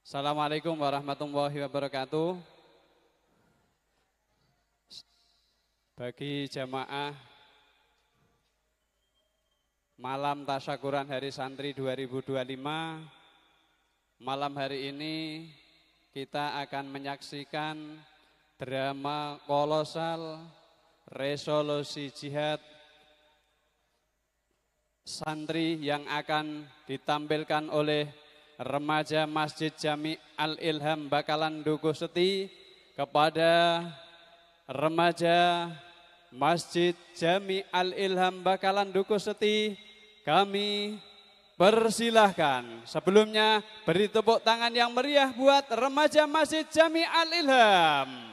Assalamualaikum warahmatullahi wabarakatuh. Bagi jamaah malam tasyakuran Hari Santri 2025, malam hari ini kita akan menyaksikan drama kolosal resolusi jihad santri yang akan ditampilkan oleh remaja Masjid Jami Al-Ilham Bakalan Dukuh Seti kepada remaja Masjid Jami Al-Ilham Bakalan Dukuh Seti kami persilahkan. Sebelumnya beri tepuk tangan yang meriah buat remaja Masjid Jami Al-Ilham.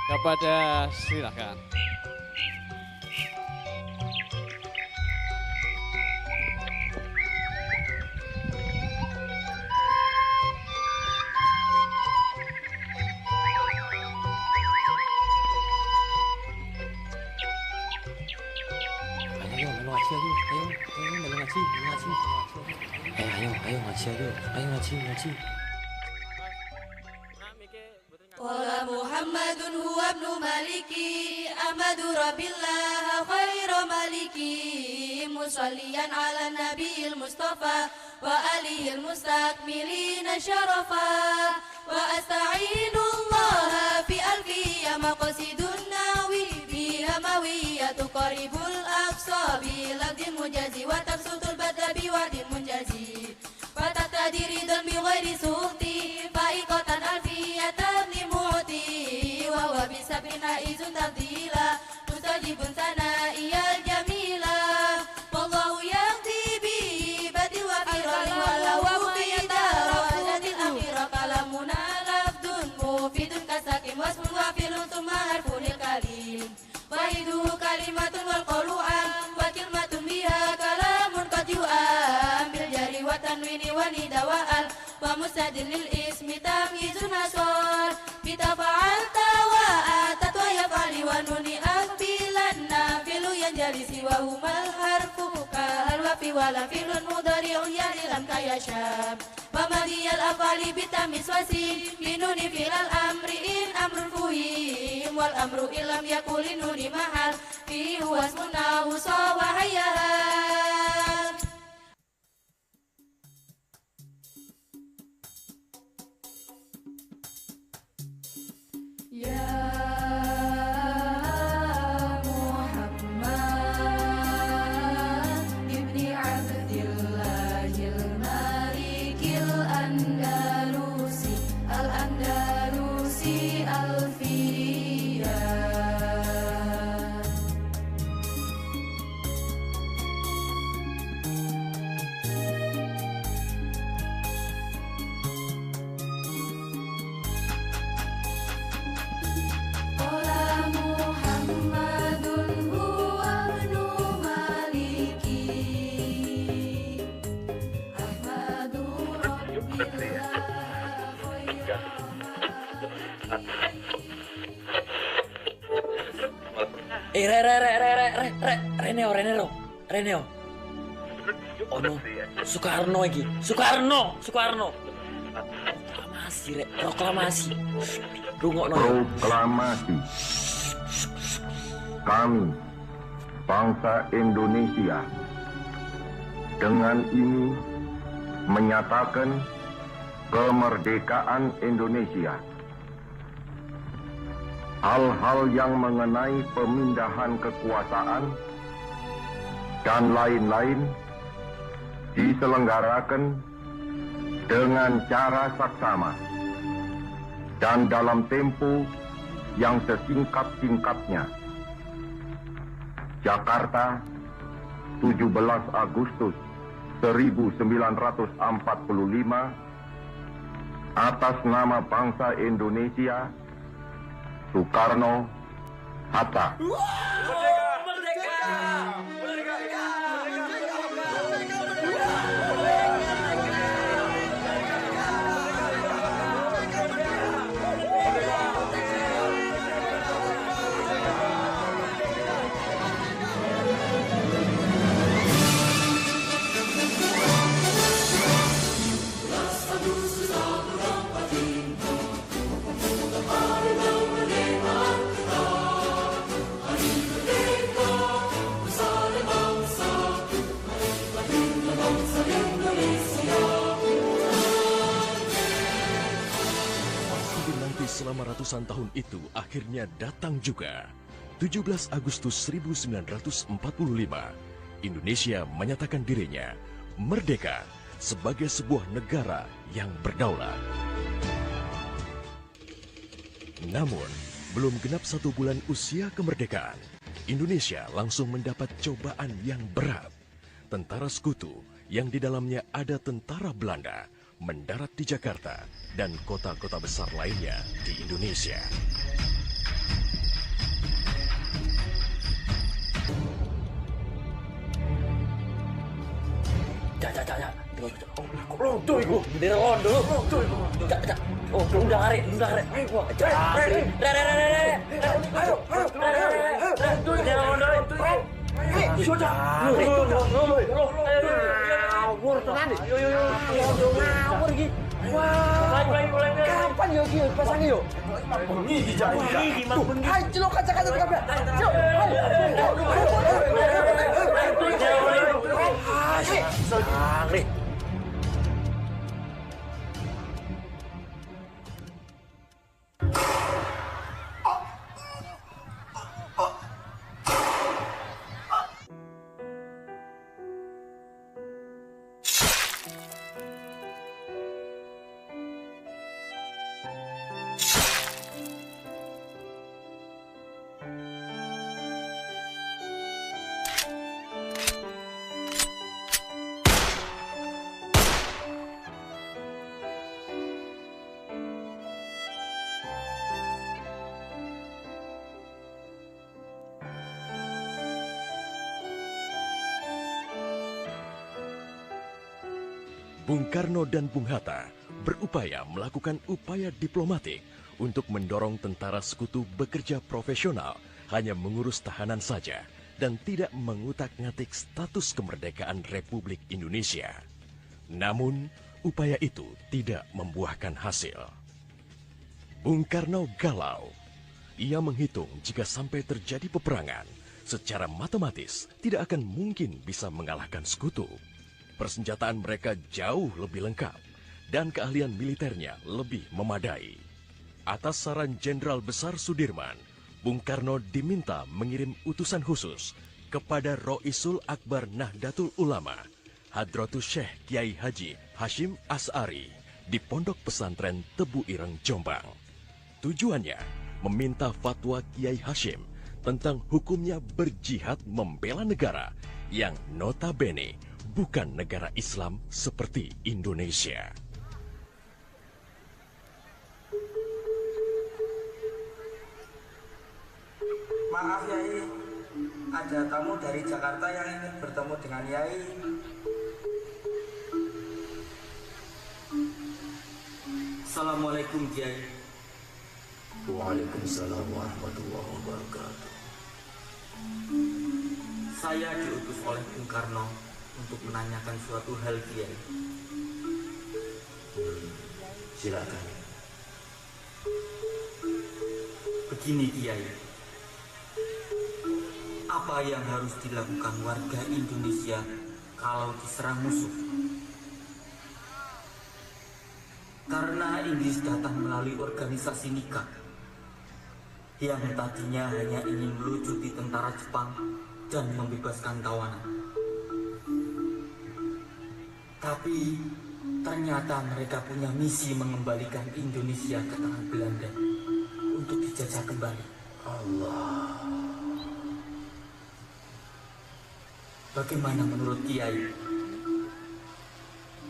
Kepada silakan. Ngaji. Qala Muhammadun huwa ibnu Maliki Ahmadu Rabbillah khairu maliki musalliyan ala nabiyil mustafa wa alihil mustakmilina syarafa wa asta'inullah fi alfiyya maqsidun nawi biha mawiyatu qaribul aqsa biladin mujazi wa tafsutul badabi wadin munjazi fatatadiri dan bi ghairi suhti faiqatan alfiyatan limu'ti wa huwa bisabina izun tabdila mustajibun sana'iyal jamila wallahu yaqdi bi badi wa firali walau bidarajatil akhira kalamuna lafdun mufidun kasakim wasmun wafilun thumma harfunil kalim wahiduhu kalimatun wal qawlu'an wa kilmatun biha kalamun qad yu'am bil jari wa tanwini wa nida wa al wa mustadil lil ismi tamyizun asor bita fa'alta wa atat wa yaf'ali wa nuni akbilan nafilu yang jali siwa humal harfu kahal wa fi wala filun mudari'un yalilam kayasyab wa madiyal afali bitamis wasim minuni filal amri in amrun fuhim wal amru ilam yakulin nuni mahal fi huwasmuna husa wa hayal. Ya Muhammad ibni Abdillahil Malikil Andalusi Al-Andalusi Alfiyah. Reneo. Oh no, Soekarno iki. Soekarno. Proklamasi. Rungokno. Proklamasi. Kami, bangsa Indonesia, dengan ini menyatakan kemerdekaan Indonesia. Hal-hal yang mengenai pemindahan kekuasaan dan lain-lain diselenggarakan dengan cara saksama dan dalam tempo yang sesingkat-singkatnya. Jakarta, 17 Agustus 1945, atas nama bangsa Indonesia, Soekarno, Hatta. menanti selama ratusan tahun itu akhirnya datang juga. 17 Agustus 1945, Indonesia menyatakan dirinya merdeka sebagai sebuah negara yang berdaulat. Namun, belum genap 1 bulan usia kemerdekaan, Indonesia langsung mendapat cobaan yang berat. Tentara Sekutu yang di dalamnya ada tentara Belanda mendarat di Jakarta dan kota-kota besar lainnya di Indonesia. Londo iku, bendera londo. Londo iku. Oh, udah arek. Ayo, ayo. Bendera londo. Sudah. Ngawur tenan iki. Yo. Londo ngawur iki. Wah. Kapan yo iki pasange yo? Bengi iki jane. Iki mas bengi. Ayo celok kaca-kaca kabeh. Celok. Ayo. Bung Karno dan Bung Hatta berupaya melakukan upaya diplomatik untuk mendorong tentara Sekutu bekerja profesional, hanya mengurus tahanan saja dan tidak mengutak-ngatik status kemerdekaan Republik Indonesia. Namun, upaya itu tidak membuahkan hasil. Bung Karno galau. Ia menghitung jika sampai terjadi peperangan, secara matematis tidak akan mungkin bisa mengalahkan Sekutu. Persenjataan mereka jauh lebih lengkap dan keahlian militernya lebih memadai. Atas saran Jenderal Besar Sudirman, Bung Karno diminta mengirim utusan khusus kepada Roisul Akbar Nahdlatul Ulama, Hadratus Syekh Kiai Haji Hashim As'ari di Pondok Pesantren Tebu Ireng, Jombang. Tujuannya meminta fatwa Kiai Hashim tentang hukumnya berjihad membela negara yang notabene bukan negara Islam seperti Indonesia. Maaf Yai, ada tamu dari Jakarta yang ingin bertemu dengan Yai. Assalamualaikum Kiai. Waalaikumsalam warahmatullahi wabarakatuh. Saya diutus oleh Bung Karno untuk menanyakan suatu hal Kiai. Silakan. Begini Kiai, apa yang harus dilakukan warga Indonesia kalau diserang musuh? Karena Inggris datang melalui organisasi nikah yang tadinya hanya ingin melucuti tentara Jepang dan membebaskan tawanan. Tapi ternyata mereka punya misi mengembalikan Indonesia ke tangan Belanda untuk dijajah kembali. Allah. Bagaimana menurut Kiai?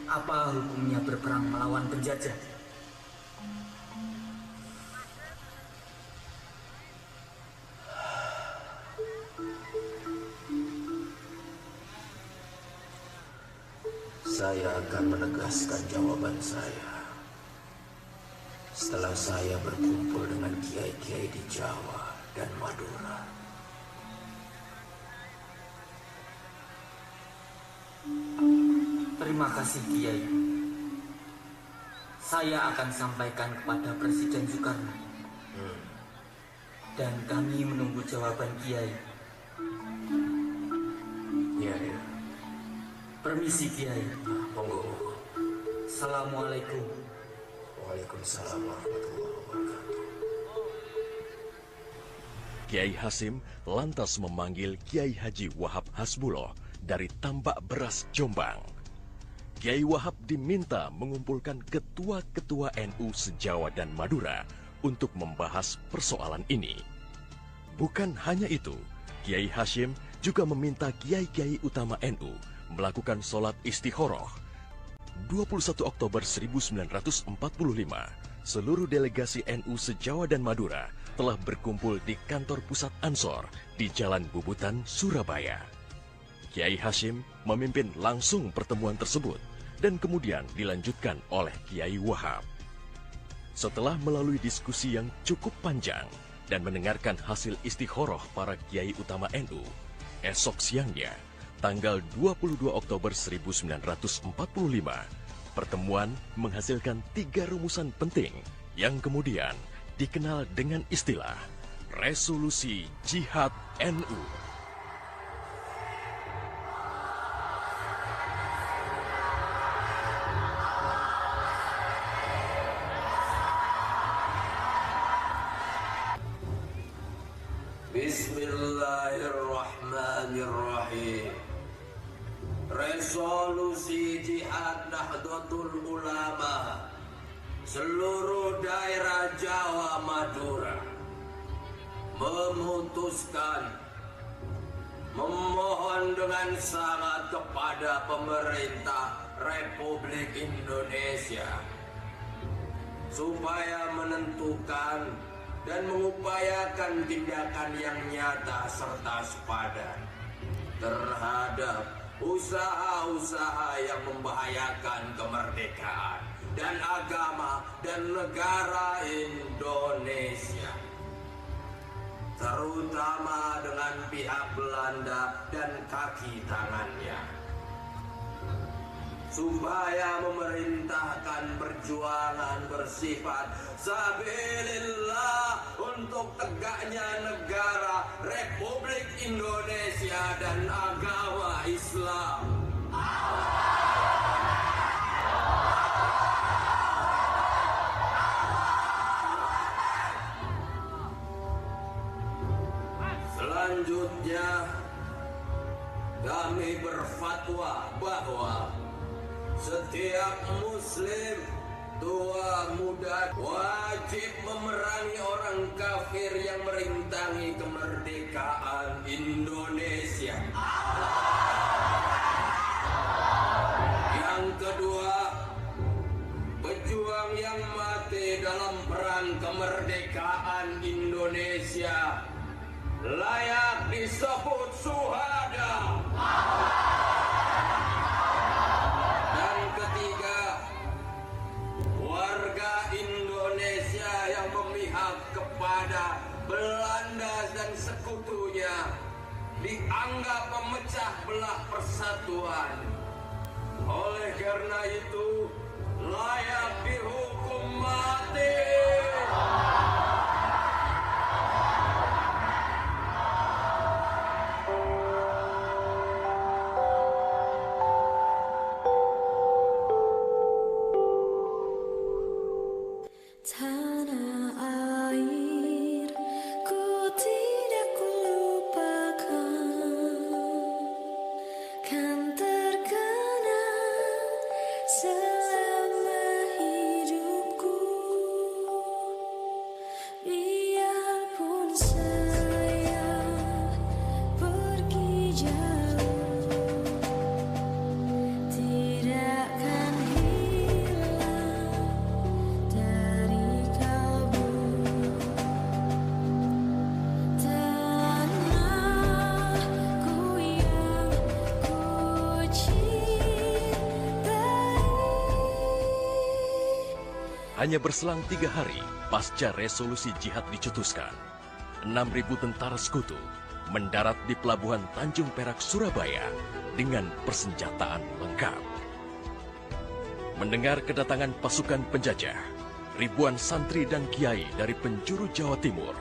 Apa hukumnya berperang melawan penjajah? Saya akan menegaskan jawaban saya setelah saya berkumpul dengan kiai-kiai di Jawa dan Madura. Terima kasih Kiai. Saya akan sampaikan kepada Presiden Soekarno. Dan kami menunggu jawaban Kiai. Ya. Permisi Kiai. Monggo. Assalamualaikum. Waalaikumsalam warahmatullahi wabarakatuh. Kiai Hasyim lantas memanggil Kiai Haji Wahab Hasbuloh dari Tambak Beras, Jombang. Kiai Wahab diminta mengumpulkan ketua-ketua NU se-Jawa dan Madura untuk membahas persoalan ini. Bukan hanya itu, Kiai Hasyim juga meminta kiai-kiai utama NU melakukan sholat istikharah. 21 Oktober 1945, seluruh delegasi NU se-Jawa dan Madura telah berkumpul di kantor pusat Ansor di Jalan Bubutan, Surabaya. Kiai Hasyim memimpin langsung pertemuan tersebut dan kemudian dilanjutkan oleh Kiai Wahab. Setelah melalui diskusi yang cukup panjang dan mendengarkan hasil istikharah para kiai utama NU, esok siangnya, tanggal 22 Oktober 1945, pertemuan menghasilkan 3 rumusan penting yang kemudian dikenal dengan istilah Resolusi Jihad NU. Bismillahirrahmanirrahim. Resolusi Jihad Nahdlatul Ulama seluruh daerah Jawa Madura memutuskan memohon dengan sangat kepada pemerintah Republik Indonesia supaya menentukan dan mengupayakan tindakan yang nyata serta sepadan terhadap usaha-usaha yang membahayakan kemerdekaan dan agama dan negara Indonesia, terutama dengan pihak Belanda dan kaki tangannya, supaya memerintahkan perjuangan bersifat sabilillah untuk tegaknya negara Republik Indonesia dan agama Islam. Selanjutnya, kami berfatwa bahwa setiap muslim, tua muda, wajib memerangi orang kafir yang merintangi kemerdekaan Indonesia. Yang kedua, pejuang yang mati dalam perang kemerdekaan Indonesia layak disebut syuhada. Dan ketiga, warga Indonesia yang memihak kepada Belanda dan sekutunya dianggap memecah belah persatuan. Oleh karena itu, layak dihukum mati. Tanah air, ku tidak kulupakan, kan terkenang selama hidupku. Biarpun saya pergi jauh, tidak akan hilang dari kalbu. Tanahku yang ku cintai. Hanya berselang 3 hari pasca resolusi jihad dicetuskan, 6.000 tentara sekutu mendarat di Pelabuhan Tanjung Perak, Surabaya dengan persenjataan lengkap. Mendengar kedatangan pasukan penjajah, ribuan santri dan kiai dari penjuru Jawa Timur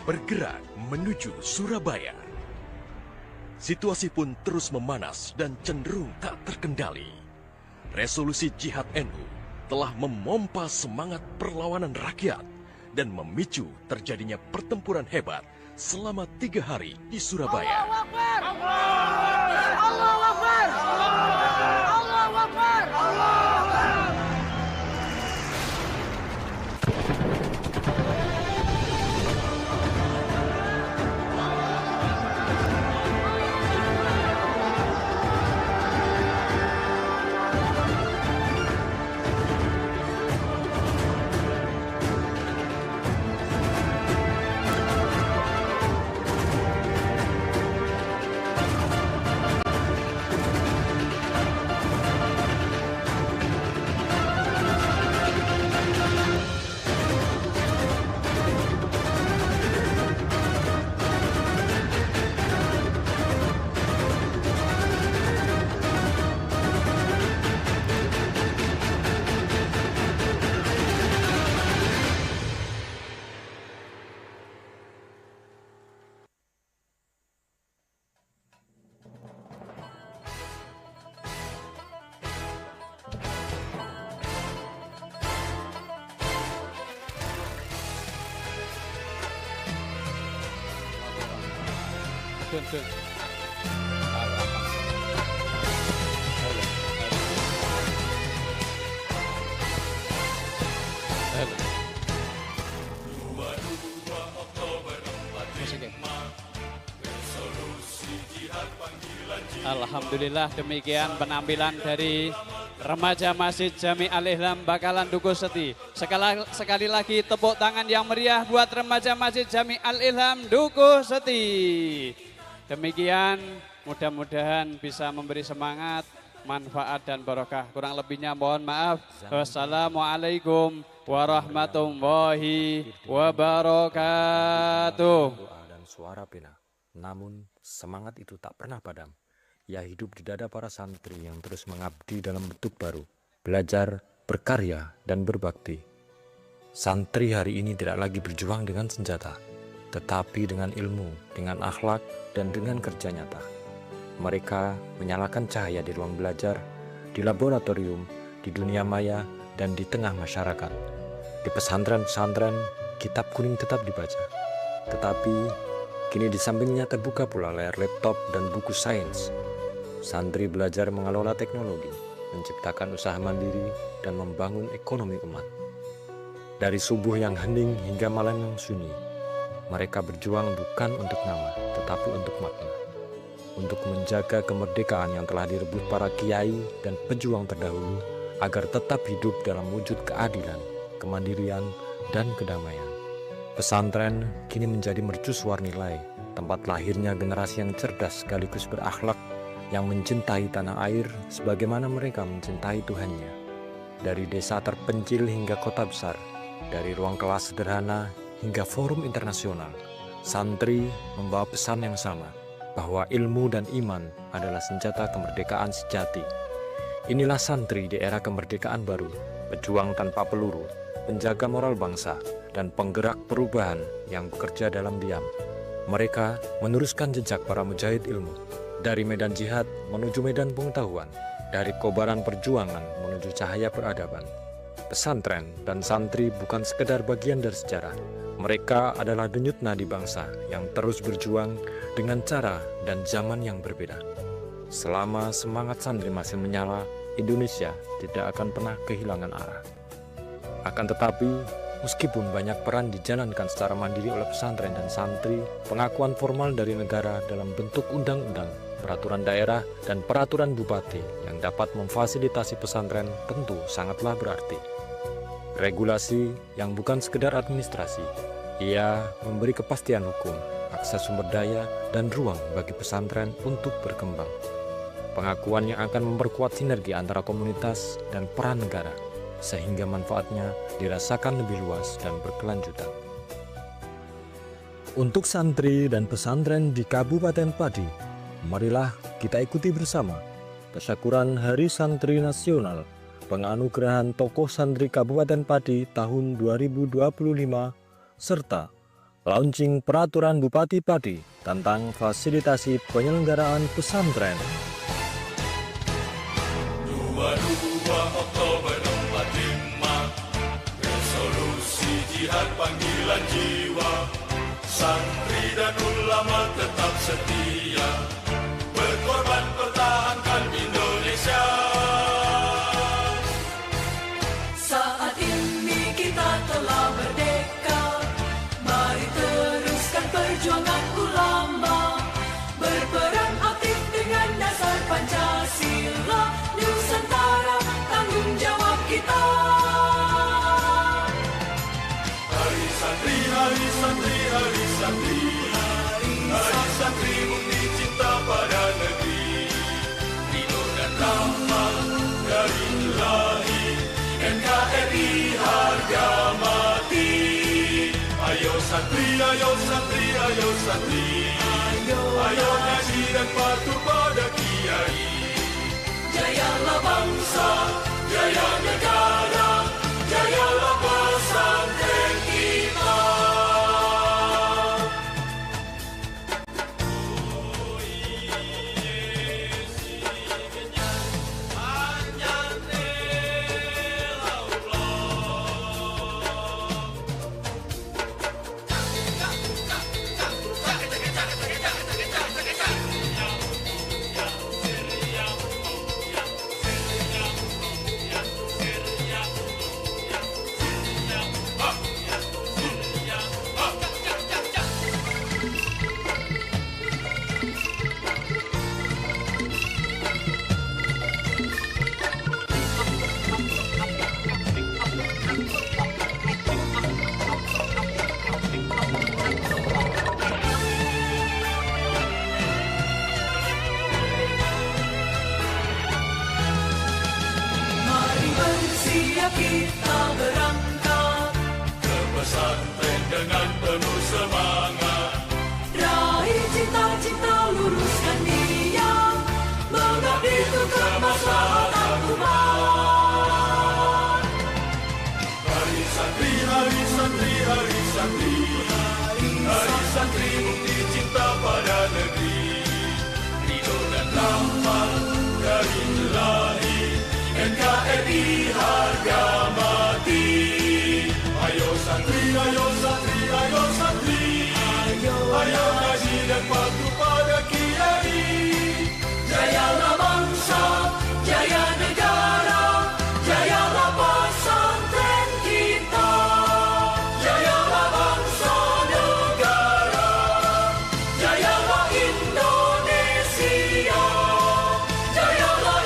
bergerak menuju Surabaya. Situasi pun terus memanas dan cenderung tak terkendali. Resolusi jihad NU telah memompa semangat perlawanan rakyat dan memicu terjadinya pertempuran hebat selama 3 hari di Surabaya. Allahu Akbar! Allahu Akbar! Dun. Alhamdulillah, demikian penampilan dari remaja Masjid Jami Al-Ihlam Bakalan Dukuh Seti. Sekali lagi tepuk tangan yang meriah buat remaja Masjid Jami Al-Ihlam Dukuh Seti. Demikian, mudah-mudahan bisa memberi semangat, manfaat dan barokah. Kurang lebihnya mohon maaf. Wassalamualaikum warahmatullahi wabarakatuh. Doa dan suara pena. Namun semangat itu tak pernah padam. Ia hidup di dada para santri yang terus mengabdi dalam bentuk baru, belajar, berkarya, dan berbakti. Santri hari ini tidak lagi berjuang dengan senjata, tetapi dengan ilmu, dengan akhlak, dan dengan kerja nyata. Mereka menyalakan cahaya di ruang belajar, di laboratorium, di dunia maya, dan di tengah masyarakat. Di pesantren-pesantren, kitab kuning tetap dibaca. Tetapi, kini di sampingnya terbuka pula layar laptop dan buku sains. Santri belajar mengelola teknologi, menciptakan usaha mandiri, dan membangun ekonomi umat. Dari subuh yang hening hingga malam yang sunyi, mereka berjuang bukan untuk nama, tetapi untuk makna. Untuk menjaga kemerdekaan yang telah direbut para kiai dan pejuang terdahulu, agar tetap hidup dalam wujud keadilan, kemandirian, dan kedamaian. Pesantren kini menjadi mercusuar nilai, tempat lahirnya generasi yang cerdas sekaligus berakhlak, yang mencintai tanah air sebagaimana mereka mencintai Tuhannya. Dari desa terpencil hingga kota besar, dari ruang kelas sederhana hingga forum internasional, santri membawa pesan yang sama, bahwa ilmu dan iman adalah senjata kemerdekaan sejati. Inilah santri di era kemerdekaan baru, pejuang tanpa peluru, penjaga moral bangsa, dan penggerak perubahan yang bekerja dalam diam. Mereka meneruskan jejak para mujahid ilmu, dari medan jihad menuju medan pengetahuan, dari kobaran perjuangan menuju cahaya peradaban. Pesantren dan santri bukan sekedar bagian dari sejarah. Mereka adalah denyut nadi bangsa yang terus berjuang dengan cara dan zaman yang berbeda. Selama semangat santri masih menyala, Indonesia tidak akan pernah kehilangan arah. Akan tetapi, meskipun banyak peran dijalankan secara mandiri oleh pesantren dan santri, pengakuan formal dari negara dalam bentuk undang-undang, peraturan daerah, dan peraturan bupati yang dapat memfasilitasi pesantren tentu sangatlah berarti. Regulasi yang bukan sekedar administrasi, ia memberi kepastian hukum, akses sumber daya, dan ruang bagi pesantren untuk berkembang. Pengakuan yang akan memperkuat sinergi antara komunitas dan peran negara, sehingga manfaatnya dirasakan lebih luas dan berkelanjutan. Untuk santri dan pesantren di Kabupaten Padi, marilah kita ikuti bersama tasyakuran Hari Santri Nasional, penganugerahan tokoh santri Kabupaten Padi tahun 2025, serta launching peraturan Bupati Padi tentang fasilitasi penyelenggaraan pesantren. 22 Oktober 45, resolusi jihad panggilan jiwa. Santri dan ulama tetap setia, berkorban pertahankan Indonesia. Saat ini kita telah merdeka, mari teruskan perjuangan ulama, berperan aktif dengan dasar Pancasila, Nusantara tanggung jawab kita. Hari santri, hari santri, hari santri, hari santri murni cinta pada negeri, ridho dan rahmat dari Ilahi, NKRI harga mati. Ayo santri, ayo santri, ayo santri, ayo ngaji dan patuh pada kiai. Jayalah bangsa, jaya negara, jayalah pesantren kita. Kita berangkat ke pesantren dengan penuh semangat, raih cita-cita, luruskan niat, mengabdi untuk kemaslahatan umat. Hari santri, hari santri, hari santri, hari santri bukti cinta pada negeri, ridho dan rahmat dari Ilahi, NKRI harga mati. Ayo santri, ayo santri, ayo santri, ayo ngaji dan patuh pada kiai. Jayalah bangsa, jaya negara, jayalah pesantren kita. Jayalah bangsa negara, jayalah Indonesia, jayalah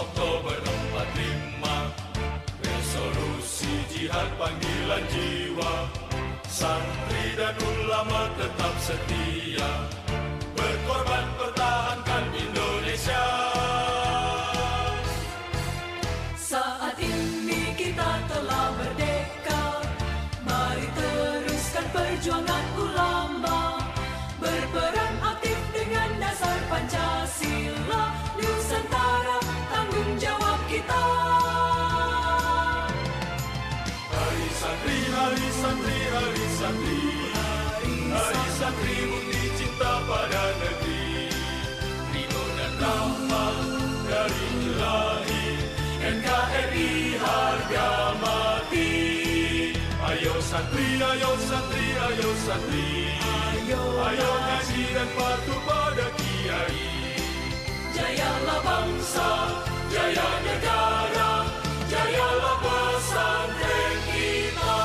Oktober 45, resolusi jihad panggilan jiwa, santri dan ulama tetap setia, berkorban pertahankan Indonesia. Saat ini kita telah merdeka, mari teruskan perjuangan ulama, berperan aktif dengan dasar Pancasila, Nusantara tanggung jawab kita. Hari santri, hari santri, hari santri, hari santri murni cinta pada negeri, ridho dan rahmat dari Ilahi, NKRI harga mati. Ayo santri, ayo santri, ayo santri, ayo ngaji dan patuh pada kiai. Jayalah bangsa, jaya negara, jayalah pesantren kita.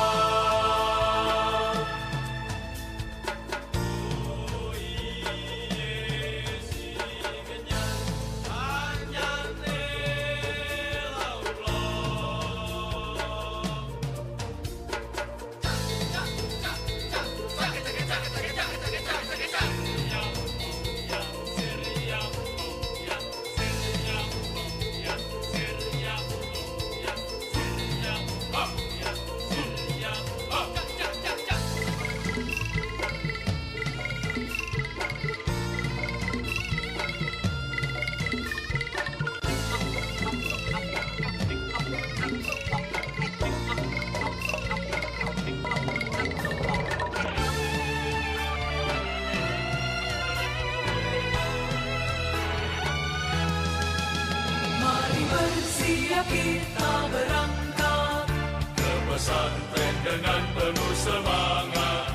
kita berangkat ke pesantren dengan penuh semangat.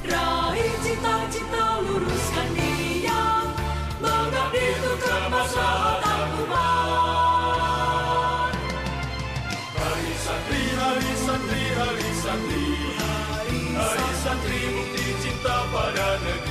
Raih cita-cita, luruskan niat, mengabdi untuk kemaslahatan umat. Hari santri, hari santri, hari santri, hari santri bukti cinta pada negeri.